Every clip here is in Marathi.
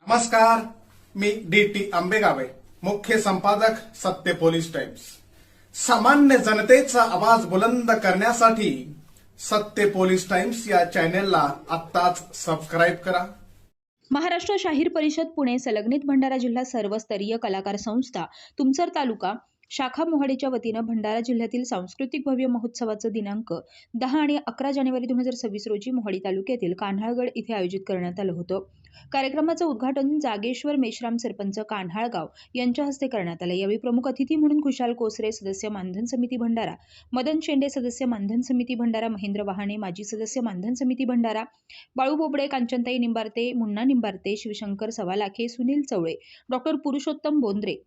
नमस्कार, मी डी.टी. आंबेगावे, मुख्य संपादक सत्य पोलीस टाइम्स। सामान्य जनतेचा आवाज बुलंद करण्यासाठी सत्य पोलीस टाइम्स या चॅनेलला आत्ताच सबस्क्राईब करा। महाराष्ट्र शाहीर परिषद पुणे संलग्नित भंडारा जिल्हा सर्वस्तरीय कलाकार संस्था तुमसर तालुका शाखा मोहाडीच्या वतीनं भंडारा जिल्ह्यातील सांस्कृतिक भव्य महोत्सवाचं दिनांक 10 आणि 11 जानेवारी 2026 रोजी मोहाडी तालुक्यातील कान्हाळगड इथे आयोजित करण्यात आलं होतं। कार्यक्रमाचं उद्घाटन जागेश्वर मेश्राम सरपंच कान्हाळगाव यांच्या हस्ते करण्यात आलं। यावेळी प्रमुख अतिथी म्हणून खुशाल कोसरे सदस्य मानधन समिती भंडारा, मदन शेंडे सदस्य मानधन समिती भंडारा, महेंद्र वाहने माजी सदस्य मानधन समिती भंडारा, बाळू बोबडे, कांचनताई निंबारते, मुन्ना निंबारते, शिवशंकर सवालाखे, सुनील चवळे, डॉक्टर पुरुषोत्तम बोंद्रे,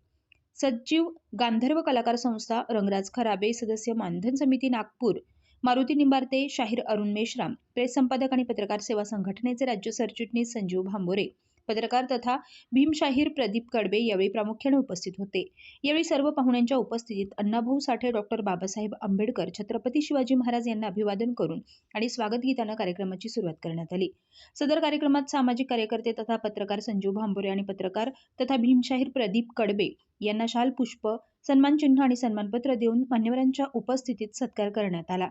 सचिव गांधर्व कलाकार संस्था रंगराज खराबे, सदस्य मानधन समिती नागपूर मारुती निंबारते, शाहीर अरुण मेश्राम, प्रेस संपादक आणि पत्रकार सेवा संघटनेचे राज्य सरचिटणीस संजीव भांबोरे, पत्रकार तथा भीमशाहीर प्रदीप कडबे यावेळी प्रामुख्याने उपस्थित होते। यावेळी सर्व पाहुण्यांच्या उपस्थितीत अण्णाभाऊ साठे, डॉक्टर बाबासाहेब आंबेडकर, छत्रपती शिवाजी महाराज यांना अभिवादन करून आणि स्वागत गीतानं कार्यक्रमाची सुरुवात करण्यात आली। सदर कार्यक्रमात सामाजिक कार्यकर्ते तथा पत्रकार संजीव भांबोरे आणि पत्रकार तथा भीमशाहीर प्रदीप कडबे यांना शाल पुष्प, सन्मान चिन्ह आणि सन्मानपत्र देऊन मान्यवरांच्या उपस्थितीत सत्कार करण्यात आला।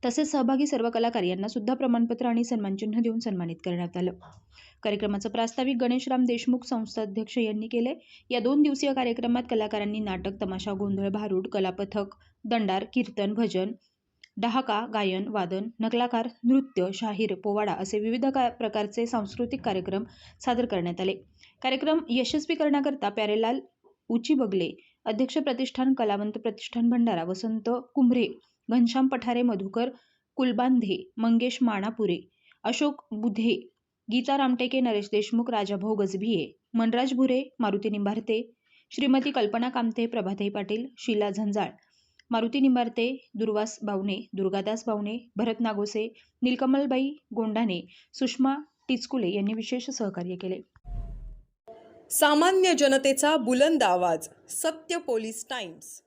तसेच सहभागी सर्व कलाकार यांना सुद्धा प्रमाणपत्र आणि सन्मानचिन्ह देऊन सन्मानित करण्यात आलं। कार्यक्रमाचं प्रास्ताविक गणेशराम देशमुख संस्था अध्यक्ष यांनी केले। या 2 दिवसीय कार्यक्रमात कलाकारांनी नाटक, तमाशा, गोंधळ, भारूड, कलापथक, दंडार, कीर्तन, भजन, डहाका, गायन, वादन, नकलाकार, नृत्य, शाहीर, पोवाडा असे विविध प्रकारचे सांस्कृतिक कार्यक्रम सादर करण्यात आले। कार्यक्रम यशस्वी करण्याकरता प्यारेलाल उची बगले, अध्यक्ष प्रतिष्ठान कलावंत प्रतिष्ठान भंडारा, वसंत कुंभरे, घनश्याम पठारे, मधुकर कुलबांधे, मंगेश माणापुरे, अशोक बुधे, गीता रामटेके, नरेश देशमुख, राजाभाऊ गजभिये, मनराज भुरे, मारुती निंबारते, श्रीमती कल्पना कामते, प्रभाताई पाटील, शीला झंजाळ, मारुती निंबारते, दुर्वास बावणे, दुर्गादास बावणे, भरत नागोसे, नीलकमलबाई गोंडाने, सुषमा टिचकुले यांनी विशेष सहकार्य केले। सामान्य जनतेचा बुलंद आवाज, सत्य पोलीस टाइम्स।